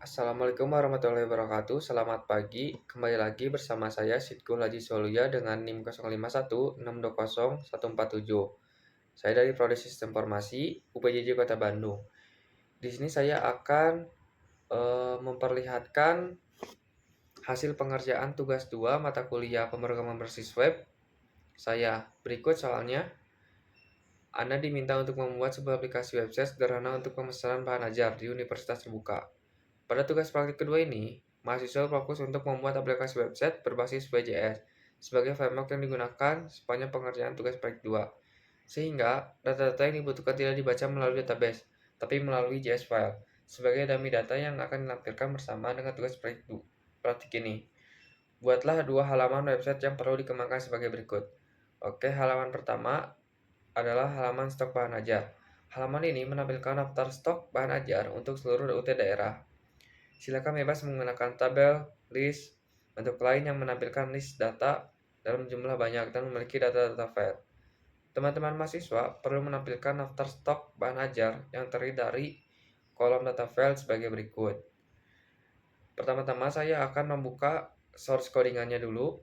Assalamualaikum warahmatullahi wabarakatuh. Selamat pagi. Kembali lagi bersama saya Sidkul Haji Soluya dengan NIM 0516201447. Saya dari Prodi Sistem Informasi UPJJ Kota Bandung. Di sini saya akan memperlihatkan hasil pengerjaan tugas 2 mata kuliah pemrograman berbasis web. Saya berikut soalnya. Anda diminta untuk membuat sebuah aplikasi website sederhana untuk pemesanan bahan ajar di Universitas Terbuka. Pada tugas praktik kedua ini, mahasiswa fokus untuk membuat aplikasi website berbasis WJS sebagai framework yang digunakan sepanjang pengerjaan tugas praktik 2. Sehingga data-data yang dibutuhkan tidak dibaca melalui database, tapi melalui JS file sebagai dummy data yang akan dilampirkan bersama dengan tugas praktik ini. Buatlah dua halaman website yang perlu dikembangkan sebagai berikut. Oke, halaman pertama adalah halaman stok bahan ajar. Halaman ini menampilkan daftar stok bahan ajar untuk seluruh UT daerah. Silakan bebas menggunakan tabel, list, bentuk lain yang menampilkan list data dalam jumlah banyak dan memiliki data-data file. Teman-teman mahasiswa perlu menampilkan daftar stok bahan ajar yang terdiri dari kolom data file sebagai berikut. Pertama-tama saya akan membuka source codingannya dulu.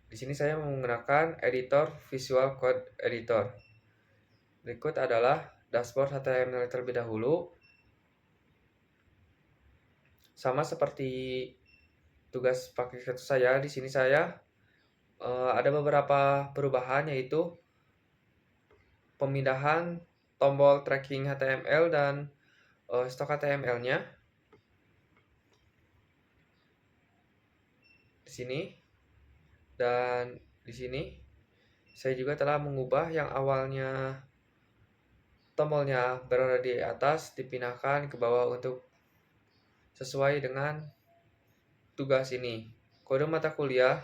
Di sini saya menggunakan editor Visual Code Editor. Berikut adalah dashboard HTML terlebih dahulu. Sama seperti tugas praktik saya, di sini saya ada beberapa perubahan, yaitu pemindahan tombol tracking HTML dan stok HTML-nya di sini, dan di sini saya juga telah mengubah yang awalnya tombolnya berada di atas dipindahkan ke bawah untuk sesuai dengan tugas ini. Kode mata kuliah.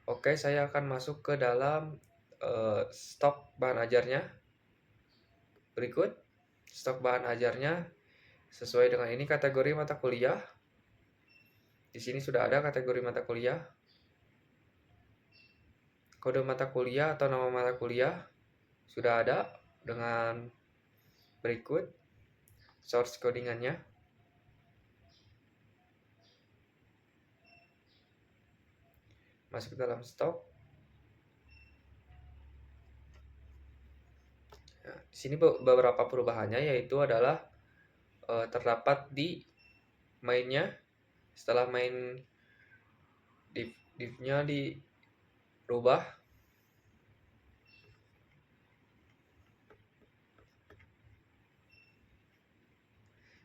Oke, saya akan masuk ke dalam stok bahan ajarnya. Berikut stok bahan ajarnya sesuai dengan ini kategori mata kuliah. Di sini sudah ada kategori mata kuliah, kode mata kuliah atau nama mata kuliah sudah ada dengan berikut source codingannya. Masuk ke dalam stok. Nah, di sini beberapa perubahannya, yaitu adalah terdapat di mainnya. Setelah main div-nya dirubah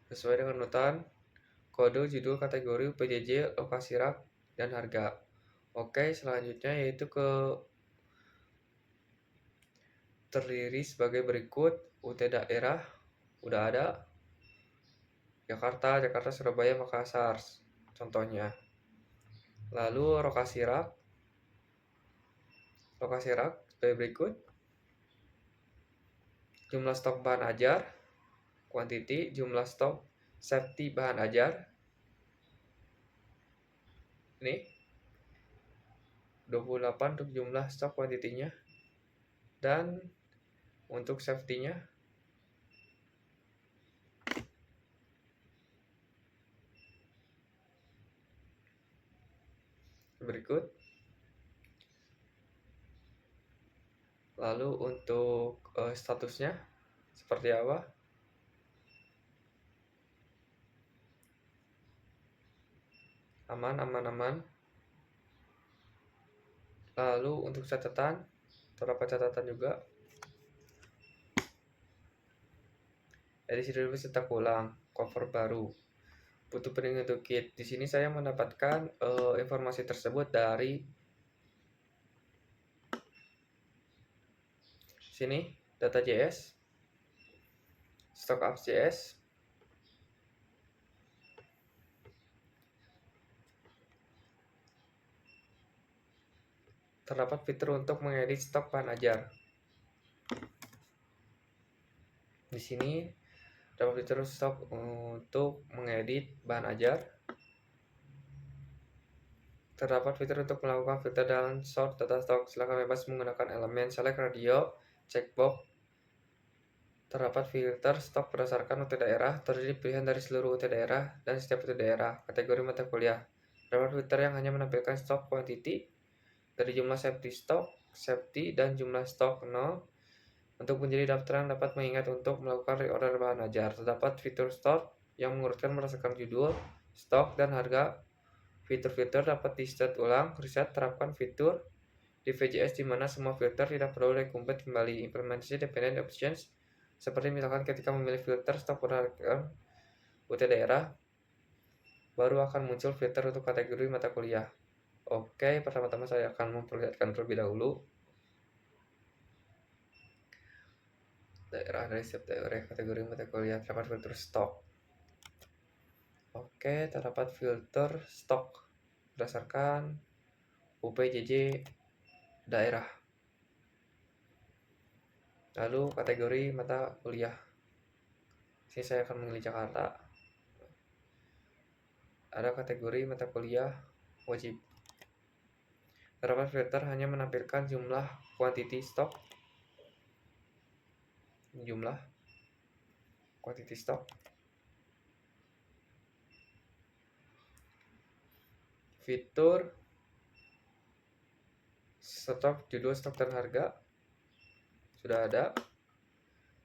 sesuai dengan urutan kode, judul, kategori, PJJ, lokasi rak, dan harga. Oke, selanjutnya yaitu terdiri sebagai berikut. UT daerah udah ada, Jakarta, Surabaya, Makassar contohnya. Lalu lokasi rak sebagai berikut. Jumlah stok bahan ajar, quantity, jumlah stok safety bahan ajar. Ini 28 untuk jumlah stok quantity-nya, dan untuk safety-nya berikut. Lalu untuk statusnya seperti apa? Aman. Lalu untuk catatan, terdapat catatan juga. Edisi dulu cetak ulang, cover baru, butuh peningkatan untuk kit. Di sini saya mendapatkan informasi tersebut dari sini, data.js, stock.apps.js, terdapat fitur untuk mengedit stok bahan ajar. Di sini terdapat fitur stok untuk mengedit bahan ajar. Terdapat fitur untuk melakukan filter dan sort data stok. Silakan bebas menggunakan elemen select radio, checkbox, Terdapat filter stok berdasarkan UT daerah, terdiri pilihan dari seluruh UT daerah dan setiap UT daerah. Kategori mata kuliah. Terdapat filter yang hanya menampilkan stok quantity dari jumlah safety stok, safety, dan jumlah stok 0. Untuk menjadi daftaran dapat mengingat untuk melakukan reorder bahan ajar. Terdapat fitur stok yang mengurutkan berdasarkan judul, stok, dan harga. Fitur-fitur dapat di-set ulang. Riset terapkan fitur di VJS di mana semua filter tidak perlu recompete kembali. Implementasi dependent options seperti misalkan ketika memilih filter stok berdasarkan UT daerah, baru akan muncul filter untuk kategori mata kuliah. Oke, pertama-tama saya akan memperlihatkan terlebih dahulu daerah dari setiap daerah kategori mata kuliah. Terdapat filter stok. Oke, terdapat filter stok berdasarkan UPJJ daerah. Lalu kategori mata kuliah. Sini saya akan memilih Jakarta. Ada kategori mata kuliah wajib. Terdapat filter hanya menampilkan jumlah quantity stok. Jumlah quantity stok. Fitur stok, judul stok dan harga sudah ada.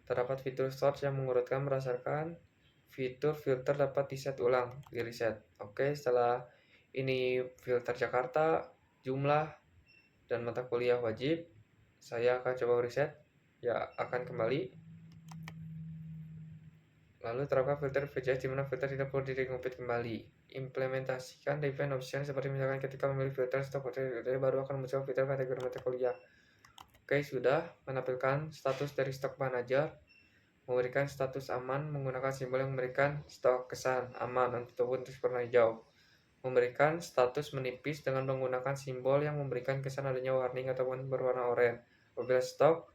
Terdapat fitur sort yang mengurutkan berdasarkan fitur filter dapat di-set ulang, di reset. Oke, setelah ini filter Jakarta, jumlah, dan mata kuliah wajib, saya akan coba reset. Ya, akan kembali. Lalu terapkan filter VJS di mana filter tidak perlu di-recompete kembali. Implementasikan dependent option seperti misalkan ketika memilih filter stok baru akan muncul filter kategori mata kuliah. Oke, sudah menampilkan status dari stok bahan ajar, memberikan status aman menggunakan simbol yang memberikan stok kesan aman ataupun untuk warna hijau, memberikan status menipis dengan menggunakan simbol yang memberikan kesan adanya warning ataupun berwarna oranye apabila stok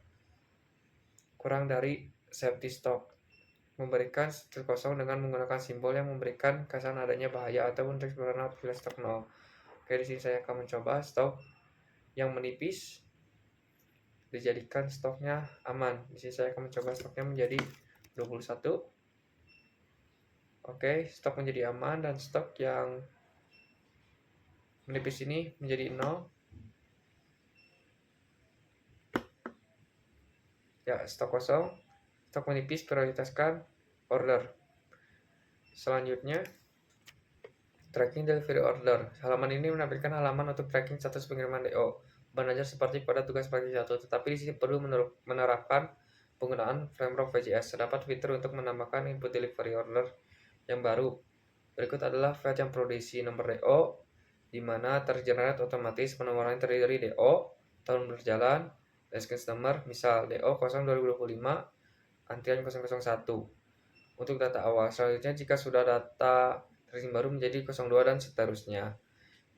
kurang dari safety stock, memberikan status kosong dengan menggunakan simbol yang memberikan kesan adanya bahaya ataupun teks berwarna apabila stok 0. Oke, di sini saya akan mencoba stok yang menipis dijadikan stoknya aman. Di sini saya akan mencoba stoknya menjadi 21. Oke, stok menjadi aman dan stok yang menipis ini menjadi 0. Ya, stok kosong, stok menipis prioritaskan order. Selanjutnya, tracking delivery order. Halaman ini menampilkan halaman untuk tracking status pengiriman DO. Bahan ajar seperti pada tugas pagi 1, tetapi di sini perlu menerapkan penggunaan framework VJS. Terdapat fitur untuk menambahkan input delivery order yang baru. Berikut adalah file yang perlu diisi nomor DO, di mana tergenerate otomatis penomoran terdiri dari DO, tahun berjalan, license number, misal DO 0 2025, antrian 001. Untuk data awal, selanjutnya jika sudah data tracing baru menjadi 02 dan seterusnya.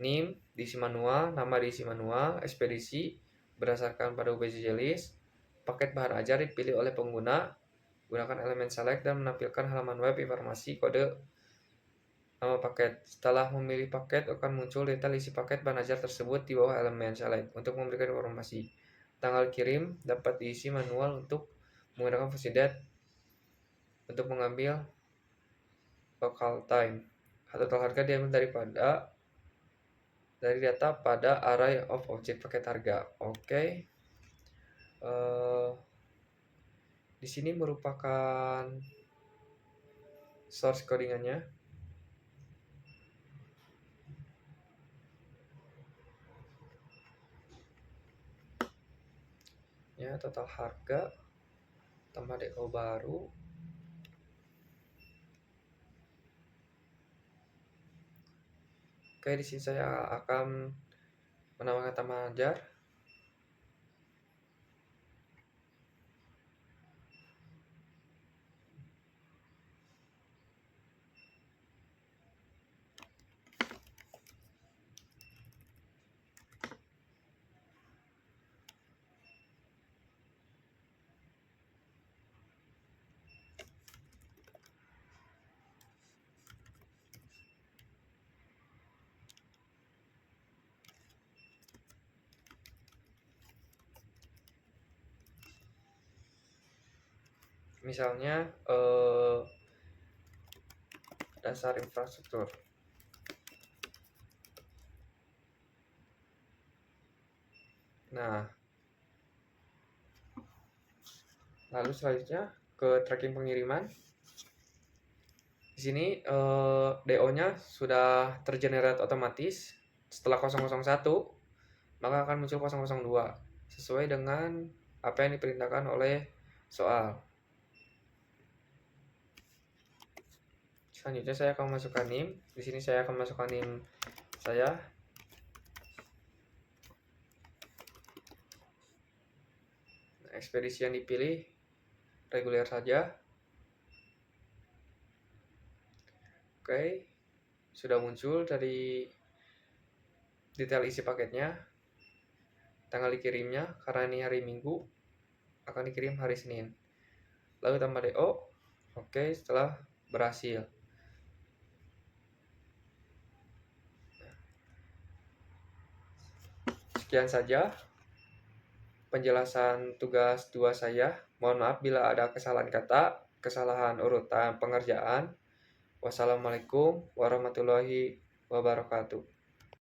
NIM diisi manual, nama diisi manual, ekspedisi berdasarkan pada UPJJ list, paket bahan ajar dipilih oleh pengguna, gunakan elemen select dan menampilkan halaman web informasi kode nama paket. Setelah memilih paket akan muncul detail isi paket bahan ajar tersebut di bawah elemen select. Untuk memberikan informasi, tanggal kirim dapat diisi manual untuk menggunakan versi date untuk mengambil local time. Total harga diambil dari data pada array of object paket harga. Oke. Di sini merupakan source codingannya. Ya, total harga tambah DO baru. Oke, di sini saya akan menambahkan tambahan ajar. Misalnya dasar infrastruktur. Nah, lalu selanjutnya ke tracking pengiriman. Di sini DO-nya sudah tergenerate otomatis. Setelah 001, maka akan muncul 002 sesuai dengan apa yang diperintahkan oleh soal. Selanjutnya saya akan masukkan NIM. Di sini saya akan masukkan NIM saya. Nah, ekspedisi yang dipilih reguler saja. Oke, sudah muncul dari detail isi paketnya. Tanggal dikirimnya, karena ini hari Minggu, akan dikirim hari Senin. Lalu tambah DO. Oke, setelah berhasil. Sekian saja penjelasan tugas 2 saya. Mohon maaf bila ada kesalahan kata, kesalahan urutan pengerjaan. Wassalamualaikum warahmatullahi wabarakatuh.